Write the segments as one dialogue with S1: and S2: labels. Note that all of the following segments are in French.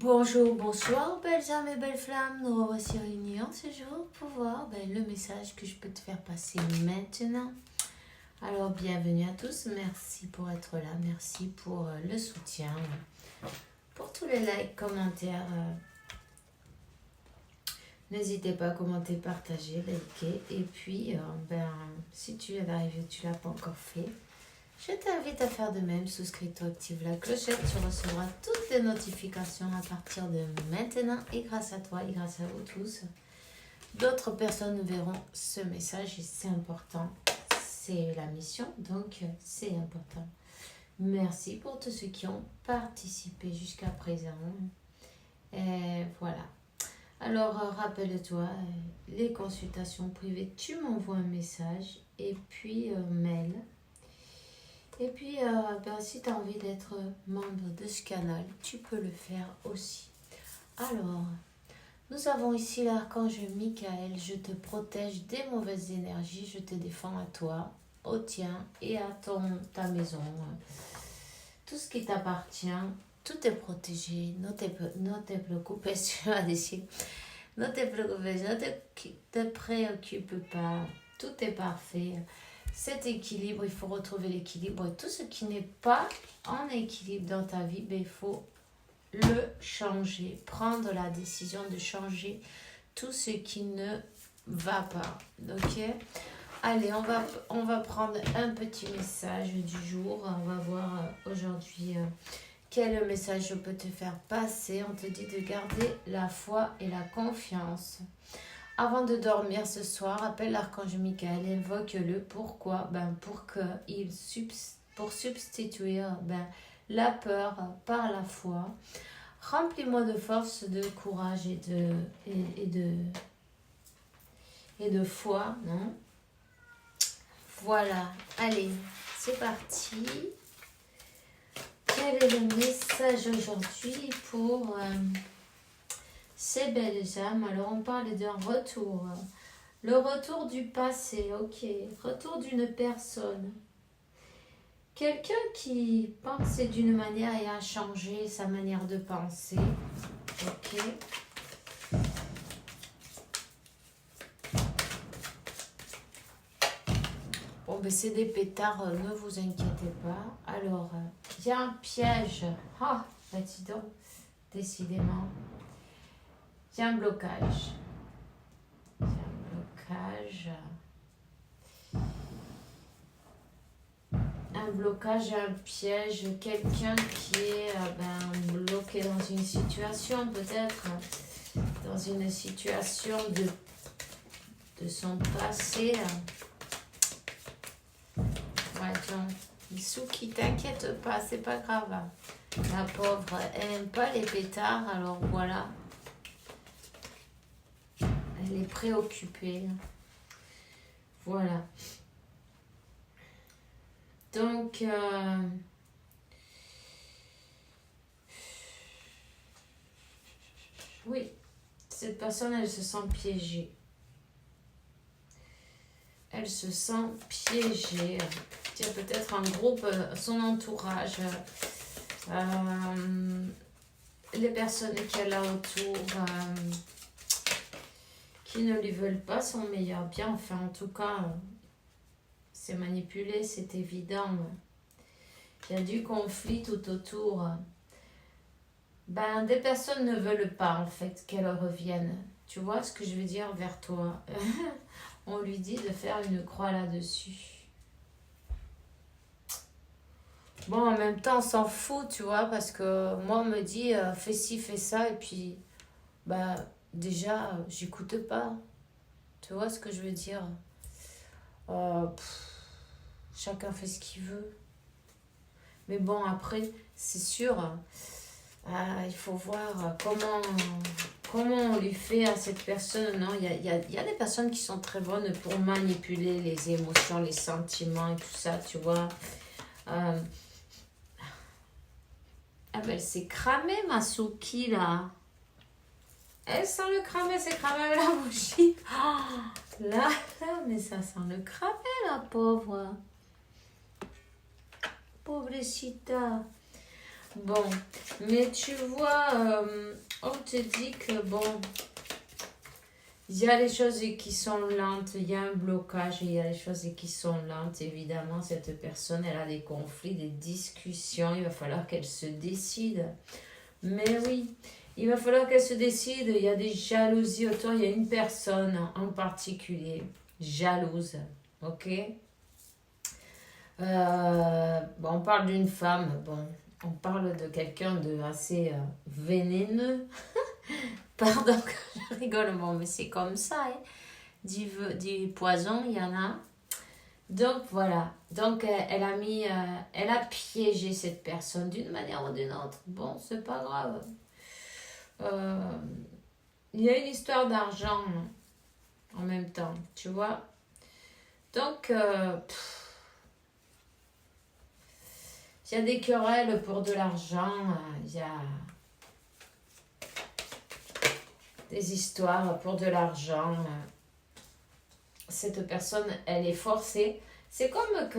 S1: Bonjour, bonsoir, belles âmes et belles flammes. Nous revoici réunis en ce jour pour voir le message que je peux te faire passer maintenant. Alors, bienvenue à tous. Merci pour être là. Merci pour le soutien. Pour tous les likes, commentaires. N'hésitez pas à commenter, partager, liker. Et puis, si tu viens d'arriver, tu ne l'as pas encore fait, je t'invite à faire de même. Souscris-toi, active la clochette. Tu recevras toutes les notifications à partir de maintenant. Et grâce à toi et grâce à vous tous, d'autres personnes verront ce message. Et c'est important. C'est la mission. Donc, c'est important. Merci pour tous ceux qui ont participé jusqu'à présent. Et voilà. Alors, rappelle-toi, les consultations privées, tu m'envoies un message et puis mail. Et puis, si tu as envie d'être membre de ce canal, tu peux le faire aussi. Alors, nous avons ici l'archange Michael. Je te protège des mauvaises énergies. Je te défends à toi, au tien et à ta maison. Tout ce qui t'appartient, tout est protégé. Ne te préoccupe pas d'ici. Ne te préoccupe pas, ne te préoccupe pas. Tout est parfait. Cet équilibre, il faut retrouver l'équilibre. Et tout ce qui n'est pas en équilibre dans ta vie, il faut le changer. Prendre la décision de changer tout ce qui ne va pas. Ok? Allez, on va prendre un petit message du jour. On va voir aujourd'hui quel message je peux te faire passer. On te dit de garder la foi et la confiance. Avant de dormir ce soir, appelle l'archange Michael, invoque-le. Pourquoi? Pour substituer la peur par la foi. Remplis-moi de force, de courage et de foi, non? Voilà, allez, c'est parti. Quel est le message aujourd'hui pour ces belles âmes? Alors, on parle d'un retour. Le retour du passé, ok. Retour d'une personne. Quelqu'un qui pensait d'une manière et a changé sa manière de penser. Ok. Bon, c'est des pétards, ne vous inquiétez pas. Alors, il y a un piège. Ah, dis donc, décidément. Il y a un blocage. Un blocage, un piège. Quelqu'un qui est bloqué dans une situation, peut-être. Dans une situation de son passé. Ouais, Misuki, t'inquiète pas, c'est pas grave. La pauvre, elle n'aime pas les pétards, alors voilà. Elle est préoccupée. Voilà. Donc, oui, cette personne, elle se sent piégée. Elle se sent piégée. Il y a peut-être un groupe, son entourage, les personnes qu'elle a autour, qui ne lui veulent pas son meilleur bien. Enfin, en tout cas, c'est manipulé, c'est évident. Il y a du conflit tout autour. Des personnes ne veulent pas, en fait, qu'elle revienne. Tu vois ce que je veux dire vers toi? On lui dit de faire une croix là-dessus. Bon, en même temps, on s'en fout, tu vois, parce que moi, on me dit, fais ci, fais ça, et puis, déjà, j'écoute pas. Tu vois ce que je veux dire? Chacun fait ce qu'il veut. Mais bon, après, c'est sûr, il faut voir comment on lui fait à cette personne. Non, il y a des personnes qui sont très bonnes pour manipuler les émotions, les sentiments et tout ça, tu vois. Elle s'est cramée, ma Suki, là. Elle sent le cramé, c'est cramé avec la bougie. Oh, là, mais ça sent le cramé, la pauvre. Pobrecita. Bon, mais tu vois, on te dit que bon, il y a les choses qui sont lentes, il y a un blocage, et il y a les choses qui sont lentes. Évidemment, cette personne, elle a des conflits, des discussions, il va falloir qu'elle se décide. Mais oui, il va falloir qu'elle se décide, il y a des jalousies autour, il y a une personne en particulier, jalouse, ok. Bon, on parle d'une femme, bon, on parle de quelqu'un de assez vénéneux. Pardon, je rigole, bon, mais c'est comme ça, hein. Du poison, il y en a. Donc voilà, donc elle a piégé cette personne d'une manière ou d'une autre. Bon, c'est pas grave. Euh, il y a une histoire d'argent en même temps, tu vois. Donc, il y a des querelles pour de l'argent, il y a des histoires pour de l'argent. Cette personne, elle est forcée. C'est comme que,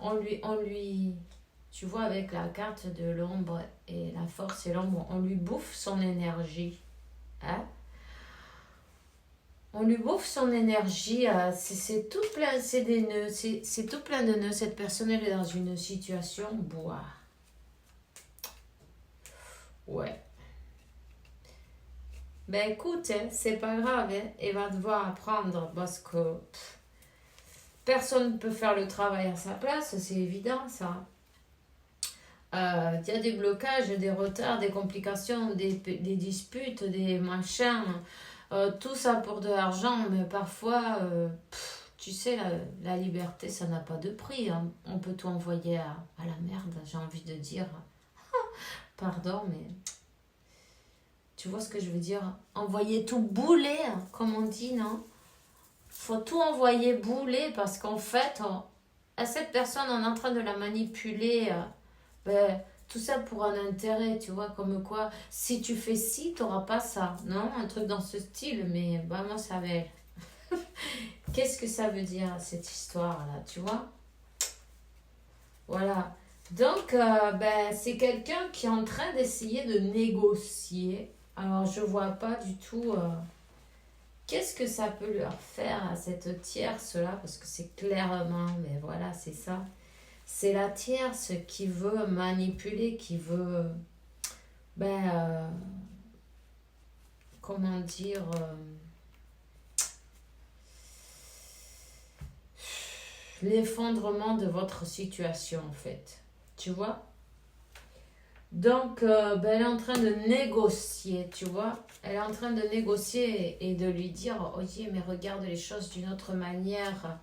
S1: on lui, tu vois, avec la carte de l'ombre et la force et l'ombre, on lui bouffe son énergie. Hein? On lui bouffe son énergie, c'est tout plein, c'est des nœuds, c'est tout plein de nœuds. Cette personne, elle est dans une situation, bois. Ouais. Ben écoute, hein, c'est pas grave, hein, elle va devoir apprendre parce que personne ne peut faire le travail à sa place, c'est évident ça. Il y a des blocages, des retards, des complications, des disputes, des machins, tout ça pour de l'argent, mais parfois, tu sais, la liberté, ça n'a pas de prix, hein. On peut tout envoyer à la merde, j'ai envie de dire. Pardon, mais tu vois ce que je veux dire? Envoyer tout bouler, comme on dit, non? Faut tout envoyer bouler parce qu'en fait, à cette personne, on est en train de la manipuler. Ben, tout ça pour un intérêt, tu vois, comme quoi, si tu fais ci, tu n'auras pas ça. Non, un truc dans ce style, mais moi, ça va. Qu'est-ce que ça veut dire, cette histoire-là, tu vois? Voilà. Donc, c'est quelqu'un qui est en train d'essayer de négocier. Alors, je vois pas du tout qu'est-ce que ça peut leur faire à cette tierce-là, parce que c'est clairement, mais voilà, c'est ça. C'est la tierce qui veut manipuler, qui veut, ben, comment dire, l'effondrement de votre situation, en fait. Tu vois? Donc, elle est en train de négocier, tu vois. Elle est en train de négocier et de lui dire, ok, mais regarde les choses d'une autre manière.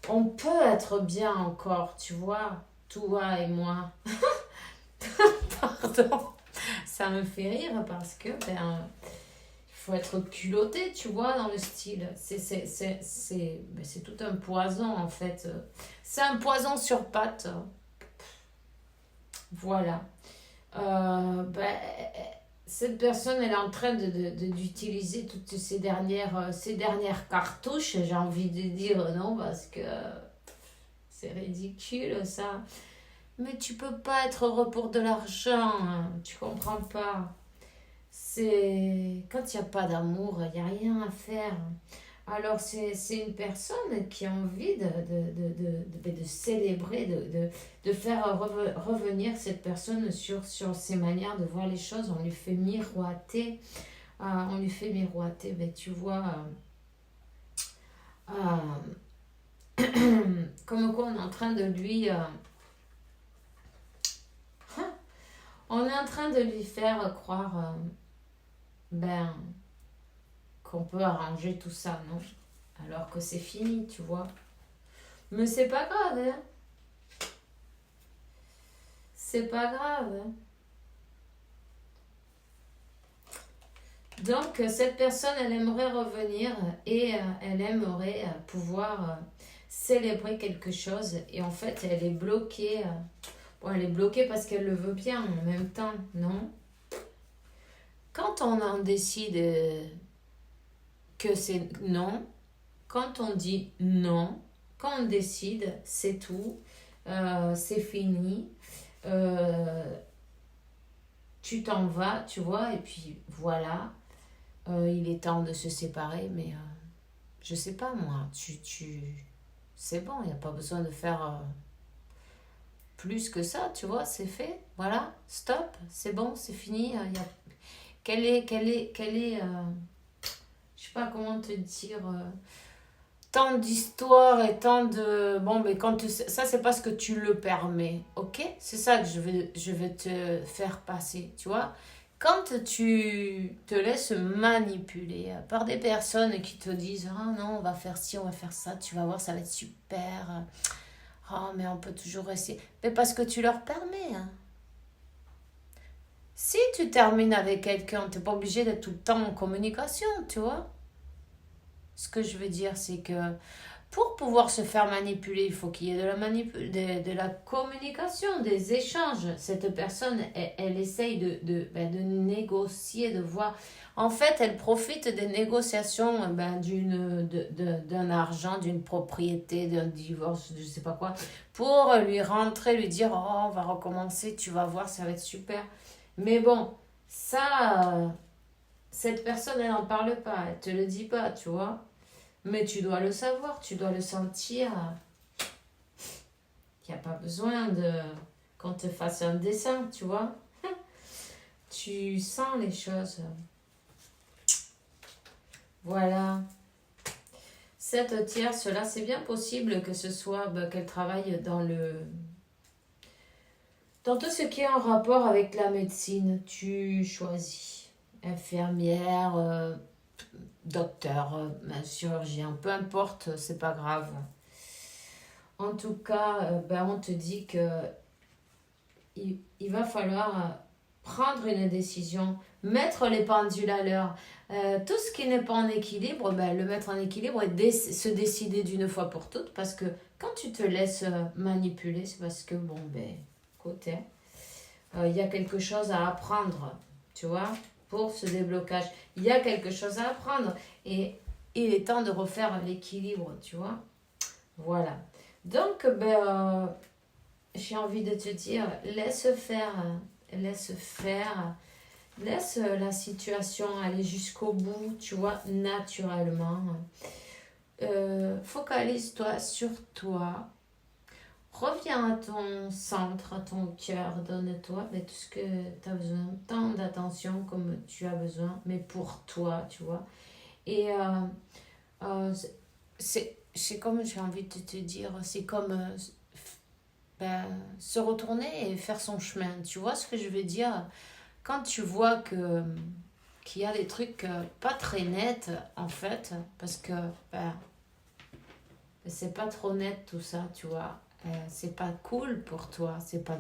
S1: On peut être bien encore, tu vois, toi et moi. Pardon. Ça me fait rire parce que, il faut être culotté, tu vois, dans le style. C'est tout un poison, en fait. C'est un poison sur pattes. Voilà. Cette personne, elle est en train d'utiliser toutes ces dernières cartouches, j'ai envie de dire non, parce que c'est ridicule, ça. Mais tu peux pas être heureux pour de l'argent, hein, tu comprends pas. Quand il n'y a pas d'amour, il n'y a rien à faire. Alors, c'est une personne qui a envie de célébrer, de faire revenir cette personne sur ses manières de voir les choses. On lui fait miroiter. Ben, tu vois, comme quoi on est en train de lui... on est en train de lui faire croire qu'on peut arranger tout ça, non? Alors que c'est fini, tu vois. Mais c'est pas grave, hein. C'est pas grave, hein. Donc, cette personne, elle aimerait revenir et elle aimerait pouvoir célébrer quelque chose. Et en fait, elle est bloquée. Bon, elle est bloquée parce qu'elle le veut bien en même temps, non? Quand on en décide que c'est non, quand on dit non, quand on décide, c'est tout. c'est fini. Tu t'en vas, tu vois, et puis voilà. Il est temps de se séparer, mais je sais pas moi, c'est bon, il n'y a pas besoin de faire plus que ça, tu vois, c'est fait, voilà, stop, c'est bon, c'est fini. Quelle est, je sais pas comment te dire, tant d'histoires et tant de... Bon, mais ça, c'est parce que tu le permets, ok? C'est ça que je vais te faire passer, tu vois? Quand tu te laisses manipuler par des personnes qui te disent, ah non, on va faire ci, on va faire ça, tu vas voir, ça va être super. Oh, mais on peut toujours essayer. Mais parce que tu leur permets, hein. Si tu termines avec quelqu'un, tu n'es pas obligé d'être tout le temps en communication, tu vois? Ce que je veux dire, c'est que pour pouvoir se faire manipuler, il faut qu'il y ait de la communication, des échanges. Cette personne, elle essaye de négocier, de voir. En fait, elle profite des négociations d'un argent, d'une propriété, d'un divorce, je ne sais pas quoi, pour lui rentrer, lui dire, oh, on va recommencer, tu vas voir, ça va être super. Mais bon, ça, cette personne, elle n'en parle pas, elle te le dit pas, tu vois. Mais tu dois le savoir, tu dois le sentir. Il n'y a pas besoin de qu'on te fasse un dessin, tu vois. Tu sens les choses. Voilà. Cette tierce-là, c'est bien possible que ce soit qu'elle travaille dans tout ce qui est en rapport avec la médecine. Tu choisis infirmière, docteur, chirurgien, peu importe, c'est pas grave. En tout cas, on te dit que il va falloir prendre une décision, mettre les pendules à l'heure. Tout ce qui n'est pas en équilibre, le mettre en équilibre et se décider d'une fois pour toutes. Parce que quand tu te laisses manipuler, c'est parce que, écoute, il y a quelque chose à apprendre, tu vois, pour ce déblocage. Il y a quelque chose à apprendre. Et il est temps de refaire l'équilibre, tu vois. Voilà. Donc, j'ai envie de te dire, laisse faire, laisse la situation aller jusqu'au bout, tu vois, naturellement. Focalise-toi sur toi. Reviens à ton centre, à ton cœur, donne-toi tout ce que tu as besoin, tant d'attention comme tu as besoin, mais pour toi, tu vois. Et c'est comme j'ai envie de te dire, c'est comme se retourner et faire son chemin. Tu vois ce que je veux dire? Quand tu vois qu'il y a des trucs pas très nets, en fait, parce que c'est pas trop net tout ça, tu vois. C'est pas cool pour toi, c'est pas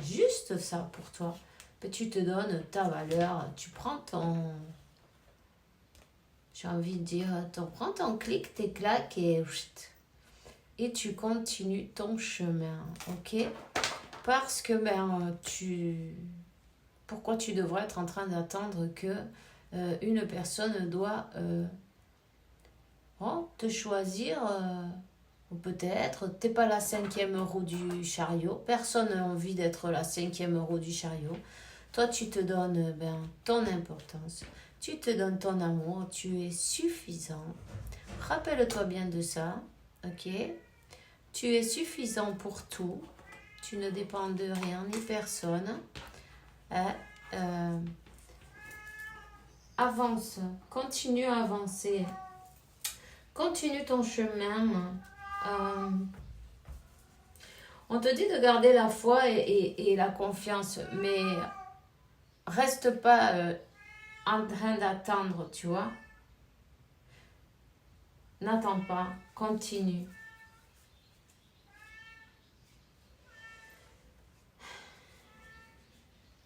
S1: juste ça pour toi. Mais tu te donnes ta valeur, tu prends ton, j'ai envie de dire, prends ton clic, tes claques et tu continues ton chemin, ok? Parce que pourquoi tu devrais être en train d'attendre que une personne doit te choisir, ou peut-être t'es pas la 5e roue du chariot, personne n'a envie d'être la 5e roue du chariot. Toi tu te donnes ton importance, tu te donnes ton amour, tu es suffisant. Rappelle-toi bien de ça, ok? Tu es suffisant pour tout, tu ne dépends de rien ni personne. Avance, continue à avancer, continue ton chemin. On te dit de garder la foi et la confiance, mais reste pas en train d'attendre, tu vois. N'attends pas, continue.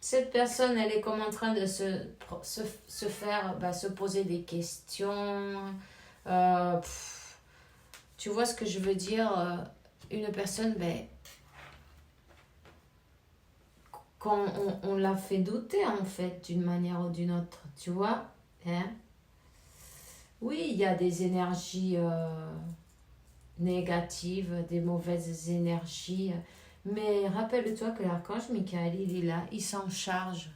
S1: Cette personne, elle est comme en train de se faire, se poser des questions. Tu vois ce que je veux dire? Une personne, quand on l'a fait douter, en fait, d'une manière ou d'une autre, tu vois? Hein? Oui, il y a des énergies négatives, des mauvaises énergies. Mais rappelle-toi que l'archange Michael, il est là, il s'en charge.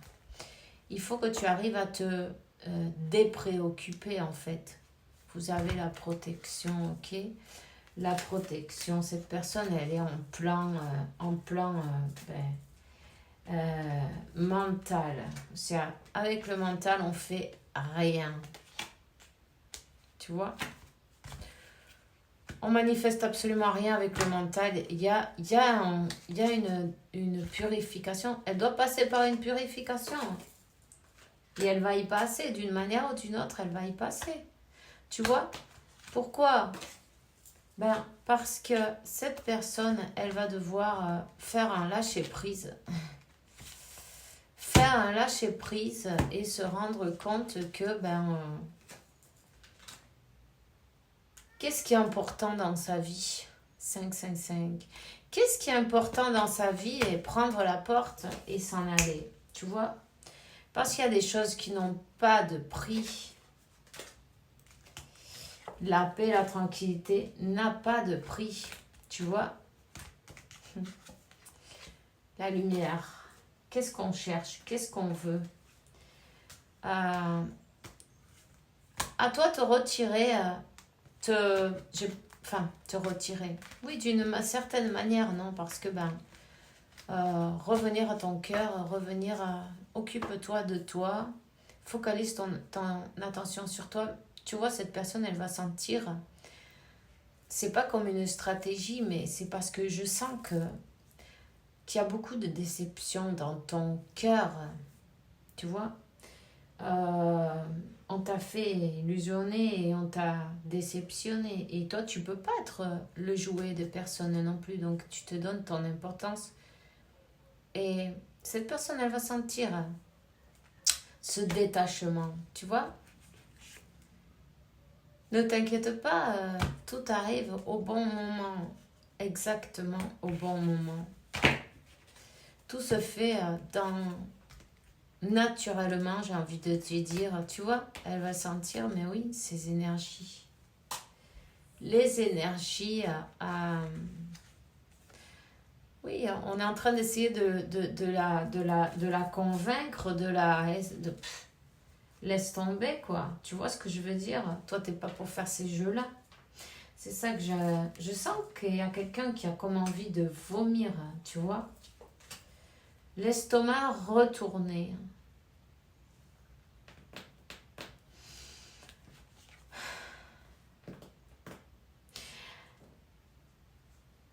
S1: Il faut que tu arrives à te dépréoccuper en fait. Vous avez la protection, ok? La protection, cette personne, elle est en plan mental. C'est avec le mental, on fait rien. Tu vois? On manifeste absolument rien avec le mental. Il y a une purification. Elle doit passer par une purification. Et elle va y passer d'une manière ou d'une autre, elle va y passer. Tu vois? Pourquoi? Ben, parce que cette personne, elle va devoir faire un lâcher-prise. Faire un lâcher-prise et se rendre compte que, qu'est-ce qui est important dans sa vie? 5. Qu'est-ce qui est important dans sa vie et prendre la porte et s'en aller? Tu vois? Parce qu'il y a des choses qui n'ont pas de prix. La paix, la tranquillité n'a pas de prix. Tu vois? La lumière. Qu'est-ce qu'on cherche? Qu'est-ce qu'on veut? À toi te retirer, te retirer. Oui, d'une certaine manière, non, parce que revenir à ton cœur, revenir à... Occupe-toi de toi, focalise ton attention sur toi. Tu vois, cette personne, elle va sentir... C'est pas comme une stratégie, mais c'est parce que je sens qu'il y a beaucoup de déception dans ton cœur. Tu vois, on t'a fait illusionner et on t'a déceptionné. Et toi, tu peux pas être le jouet de personne non plus. Donc, tu te donnes ton importance. Et cette personne, elle va sentir ce détachement. Tu vois? Ne t'inquiète pas, tout arrive au bon moment. Exactement au bon moment. Tout se fait naturellement, j'ai envie de te dire. Tu vois, elle va sentir, mais oui, ces énergies. Les énergies oui, on est en train d'essayer de la convaincre, laisse tomber, quoi. Tu vois ce que je veux dire? Toi, t'es pas pour faire ces jeux-là. C'est ça que je sens qu'il y a quelqu'un qui a comme envie de vomir, tu vois. L'estomac retourné.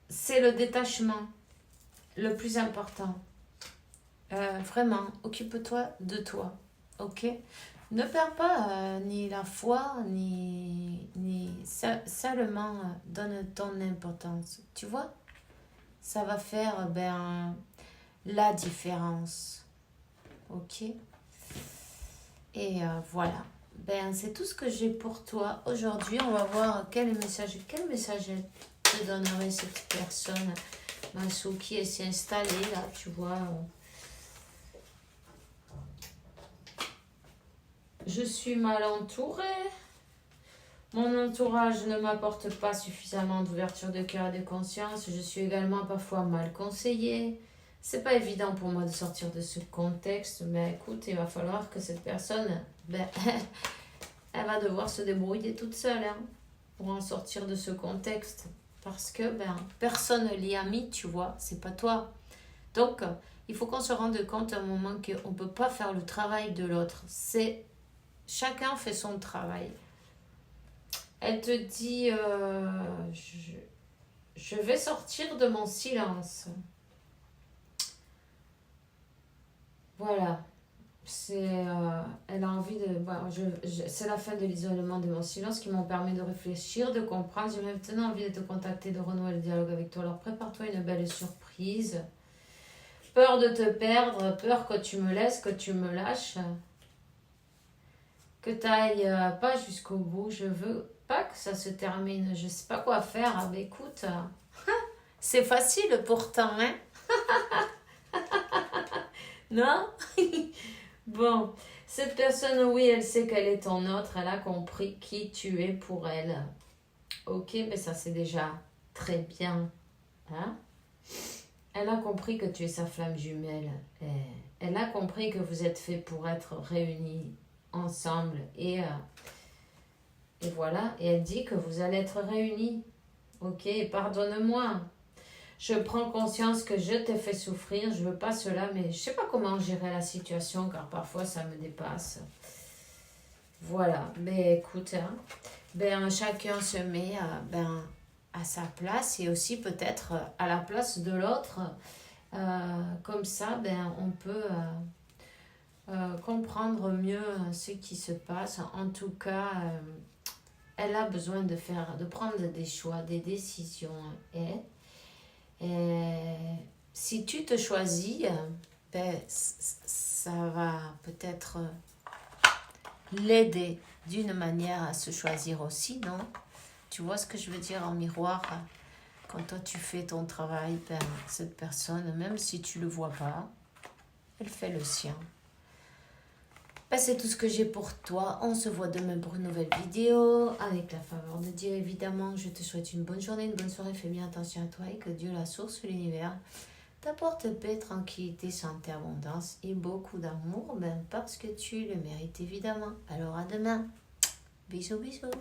S1: C'est le détachement le plus important. Vraiment, occupe-toi de toi, ok? Ne perds pas ni la foi, seulement donne ton importance. Tu vois? Ça va faire la différence, ok? Et voilà. C'est tout ce que j'ai pour toi aujourd'hui. On va voir quel message elle te donnerait cette personne. Masuki, elle s'est installée là, tu vois. Je suis mal entourée. Mon entourage ne m'apporte pas suffisamment d'ouverture de cœur et de conscience. Je suis également parfois mal conseillée. C'est pas évident pour moi de sortir de ce contexte. Mais écoute, il va falloir que cette personne, elle va devoir se débrouiller toute seule pour en sortir de ce contexte. Parce que personne ne l'y a mis, tu vois, c'est pas toi. Donc, il faut qu'on se rende compte à un moment qu'on ne peut pas faire le travail de l'autre. Chacun fait son travail. Elle te dit, je vais sortir de mon silence. Voilà. Elle a envie de... c'est la fin de l'isolement de mon silence qui m'ont permis de réfléchir, de comprendre. J'ai maintenant envie de te contacter, de renouer le dialogue avec toi. Alors prépare-toi une belle surprise. Peur de te perdre, peur que tu me laisses, que tu me lâches. Que tu n'ailles pas jusqu'au bout. Je veux pas que ça se termine. Je sais pas quoi faire. Mais écoute, c'est facile pourtant, hein? Non? Bon, cette personne, oui, elle sait qu'elle est ton autre. Elle a compris qui tu es pour elle. Ok, mais ça c'est déjà très bien. Hein? Elle a compris que tu es sa flamme jumelle. Elle a compris que vous êtes fait pour être réunis ensemble. Et voilà, et elle dit que vous allez être réunis. Ok, pardonne-moi. Je prends conscience que je t'ai fait souffrir, je veux pas cela, mais je sais pas comment gérer la situation car parfois ça me dépasse. Voilà, mais écoute, hein, chacun se met à sa place et aussi peut-être à la place de l'autre. Comme ça, on peut comprendre mieux ce qui se passe. En tout cas, elle a besoin de prendre des choix, des décisions. Et si tu te choisis, ça va peut-être l'aider d'une manière à se choisir aussi, non? Tu vois ce que je veux dire en miroir? Quand toi tu fais ton travail, cette personne, même si tu le vois pas, elle fait le sien. C'est tout ce que j'ai pour toi. On se voit demain pour une nouvelle vidéo. Avec la faveur de Dieu, évidemment. Je te souhaite une bonne journée, une bonne soirée. Fais bien attention à toi et que Dieu, la source de l'univers, t'apporte paix, tranquillité, santé, abondance et beaucoup d'amour, parce que tu le mérites évidemment. Alors à demain. Bisous, bisous.